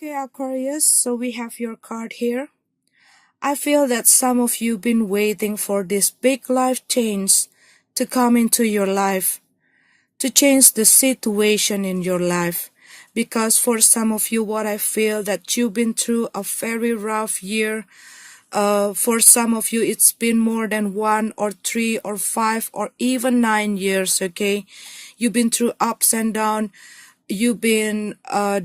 Okay, Aquarius, so we have your card here. I feel that some of you been waiting for this big life change to come into your life, to change the situation in your life. Because for some of you, what I feel that you've been through a very rough year. For some of you, it's been more than 1 or 3 or 5 or even 9 years, okay? You've been through ups and downs. You've been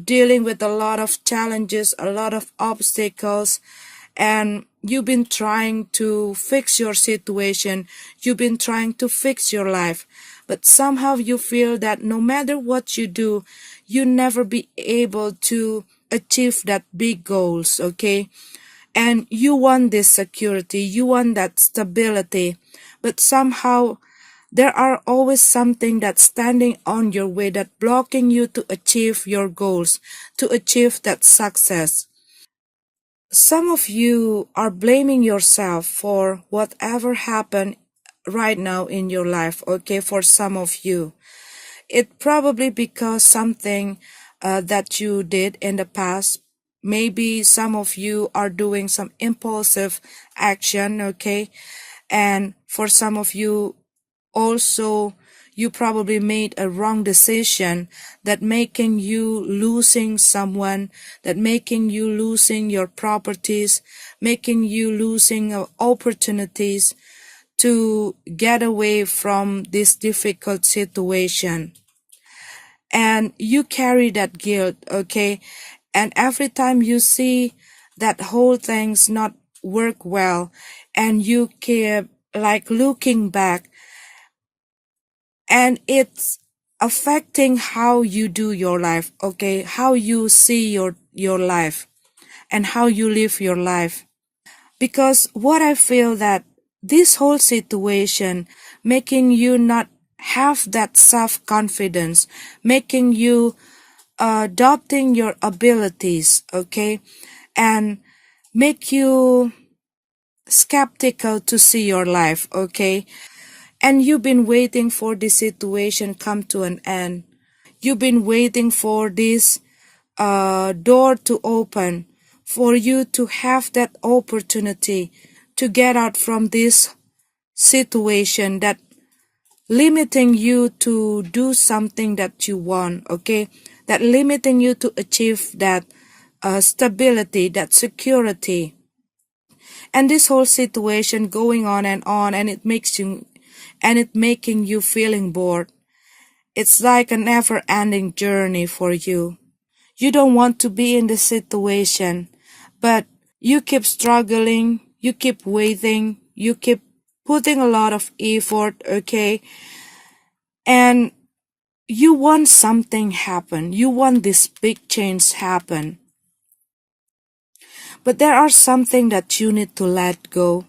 dealing with a lot of challenges, a lot of obstacles, and you've been trying to fix your situation. You've been trying to fix your life. But somehow you feel that no matter what you do, you never be able to achieve that big goals, okay? And you want this security, you want that stability, but somehow there are always something that's standing on your way that blocking you to achieve your goals, to achieve that success. Some of you are blaming yourself for whatever happened right now in your life, okay, for some of you. It probably because something that you did in the past. Maybe some of you are doing some impulsive action, okay? And for some of you also, you probably made a wrong decision that making you losing someone, that making you losing your properties, making you losing opportunities to get away from this difficult situation. And you carry that guilt, okay? And every time you see that whole thing's not work well, and you keep like looking back, and it's affecting how you do your life, okay? How you see your life and how you live your life. Because what I feel that this whole situation making you not have that self-confidence, making you adopting your abilities, okay? And make you skeptical to see your life, okay? And you've been waiting for this situation come to an end. You've been waiting for this door to open, for you to have that opportunity to get out from this situation that limiting you to do something that you want, okay? That limiting you to achieve that stability, that security. And this whole situation going on, and it makes you, and it making you feeling bored. It's like a never-ending journey for you. You don't want to be in this situation, but you keep struggling, you keep waiting, you keep putting a lot of effort, okay? And you want something happen. You want this big change happen. But there are something that you need to let go,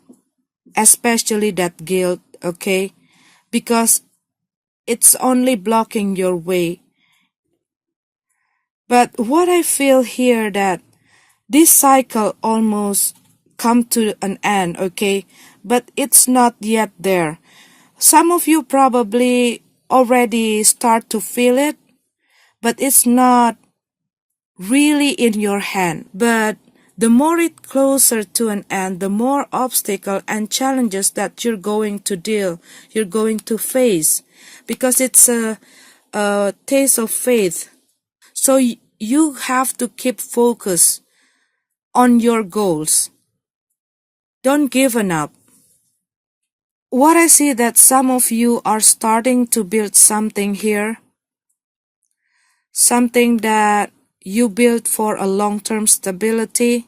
especially that guilt, okay? Because it's only blocking your way. But what I feel here that this cycle almost come to an end, okay? But it's not yet there. Some of you probably already start to feel it, but it's not really in your hand. But the more it closer to an end, the more obstacle and challenges that you're going to face, because it's a taste of faith. So you have to keep focus on your goals. Don't give up. What I see that some of you are starting to build something here, something that you build for a long-term stability.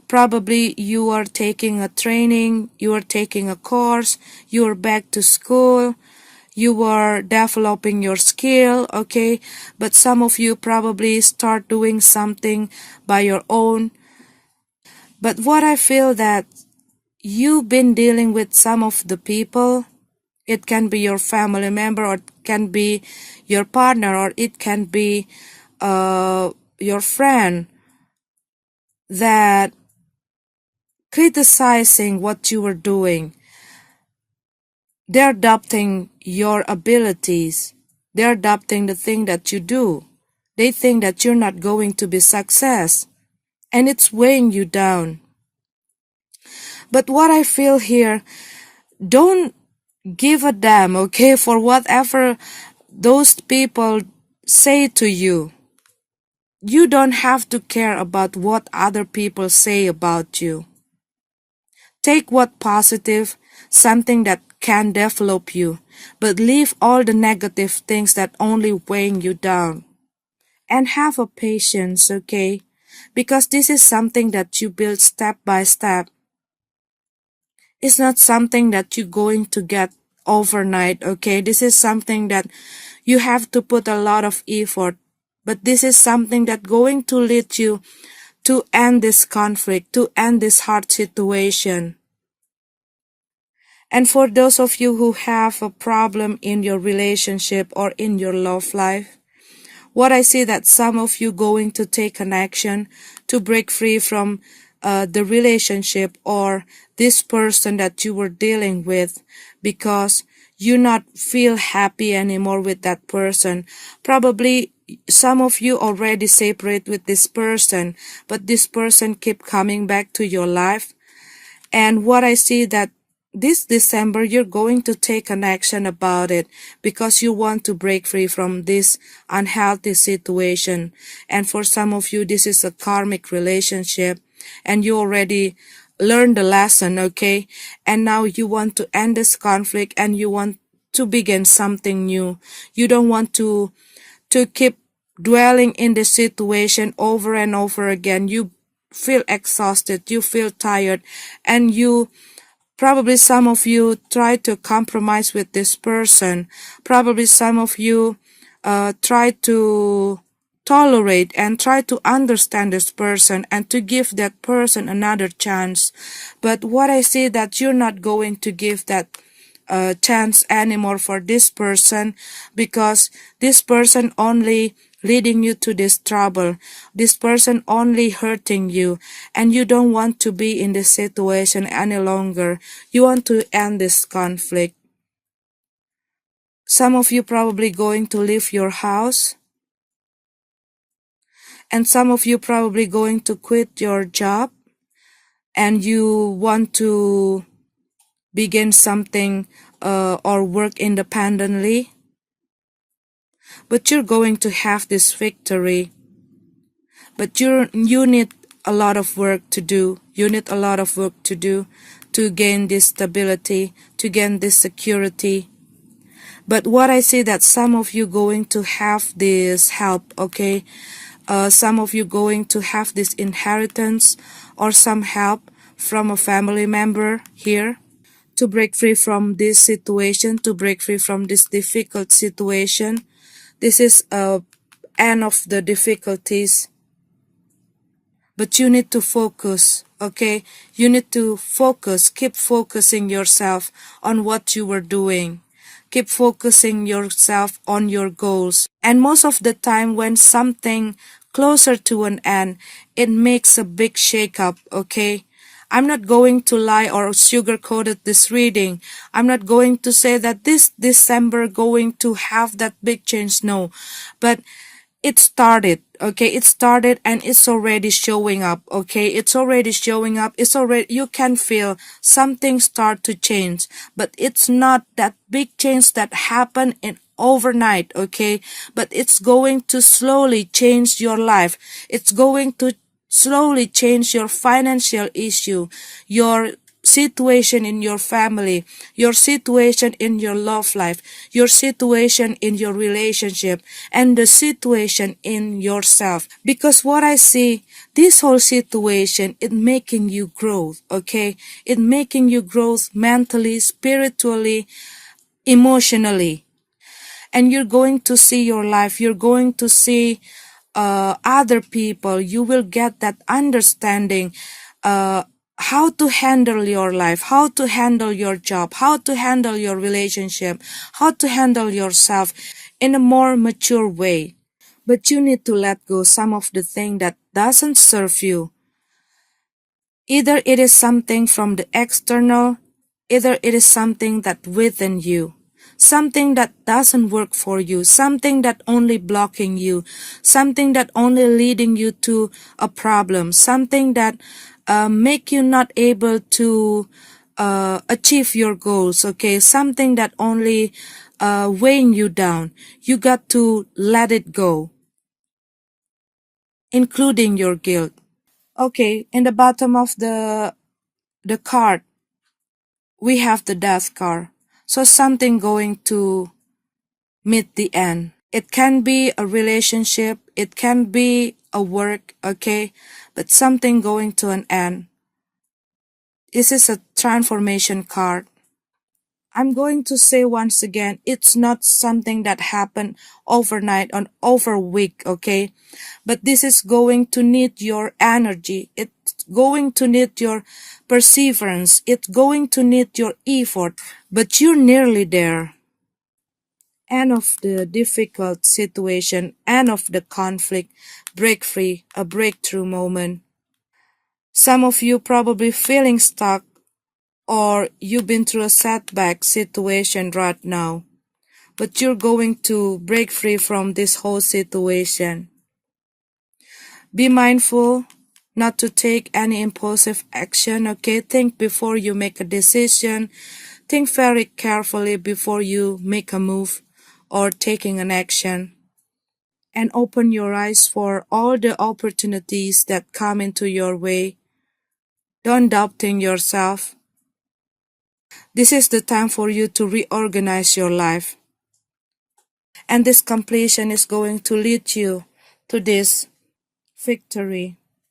Probably you are taking a training, you are taking a course, you are back to school, you are developing your skill, okay? But some of you probably start doing something by your own. But what I feel that you've been dealing with some of the people, it can be your family member, or it can be your partner, or it can be your friend, that criticizing what you were doing. They're doubting your abilities. They're doubting the thing that you do. They think that you're not going to be success. and it's weighing you down. But what I feel here, don't give a damn, okay, for whatever those people say to you. You don't have to care about what other people say about you. Take what positive, something that can develop you, but leave all the negative things that only weighing you down. And have a patience, okay? Because this is something that you build step by step. It's not something that you're going to get overnight, okay? This is something that you have to put a lot of effort. But this is something that going to lead you to end this conflict, to end this hard situation. And for those of you who have a problem in your relationship or in your love life, what I see that some of you going to take an action to break free from the relationship or this person that you were dealing with, because you not feel happy anymore with that person. Probably some of you already separate with this person, but this person keep coming back to your life. And what I see that this December, you're going to take an action about it because you want to break free from this unhealthy situation. And for some of you, this is a karmic relationship and you already learned the lesson, okay? And now you want to end this conflict and you want to begin something new. You don't want to keep dwelling in the situation over and over again. You feel exhausted, you feel tired, and probably some of you try to compromise with this person. Probably some of you try to tolerate and try to understand this person and to give that person another chance. But what I see that you're not going to give that chance anymore for this person, because this person only leading you to this trouble. This person only hurting you, and you don't want to be in this situation any longer. You want to end this conflict. Some of you probably going to leave your house, and some of you probably going to quit your job, and you want to begin something or work independently. But you're going to have this victory. But you need a lot of work to do. You need a lot of work to do to gain this stability, to gain this security. But what I see that some of you going to have this help, okay? Some of you going to have this inheritance or some help from a family member here to break free from this situation, to break free from this difficult situation. This is end of the difficulties. But you need to focus, okay? You need to focus, keep focusing yourself on what you were doing. Keep focusing yourself on your goals. And most of the time when something closer to an end, it makes a big shake-up, okay? I'm not going to lie or sugarcoat this reading. I'm not going to say that this December going to have that big change, no. But it started, okay? It started and it's already showing up, okay? It's already showing up. You can feel something start to change, but it's not that big change that happened in overnight, okay? But it's going to slowly change your life. It's going to slowly change your financial issue, your situation in your family, your situation in your love life, your situation in your relationship, and the situation in yourself. Because what I see, this whole situation, it making you grow, okay? It making you grow mentally, spiritually, emotionally. And you're going to see your life, you're going to see other people, you will get that understanding how to handle your life, how to handle your job, how to handle your relationship, how to handle yourself in a more mature way. But you need to let go some of the thing that doesn't serve you. Either it is something from the external, either it is something that within you. something that doesn't work for you, something that only blocking you, something that only leading you to a problem, something that make you not able to achieve your goals, okay, something that only weighing you down. You got to let it go, including your guilt. Okay, in the bottom of the card, we have the death card. So something going to meet the end. It can be a relationship, it can be a work, okay, but something going to an end. This is a transformation card. I'm going to say once again, it's not something that happened overnight or over a week, okay? But this is going to need your energy. It's going to need your perseverance. It's going to need your effort. But you're nearly there. End of the difficult situation, end of the conflict, break free, a breakthrough moment. Some of you probably feeling stuck, or you've been through a setback situation right now, but you're going to break free from this whole situation. Be mindful not to take any impulsive action, okay? Think before you make a decision. Think very carefully before you make a move or taking an action. And open your eyes for all the opportunities that come into your way. Don't doubting yourself. This is the time for you to reorganize your life. And this completion is going to lead you to this victory.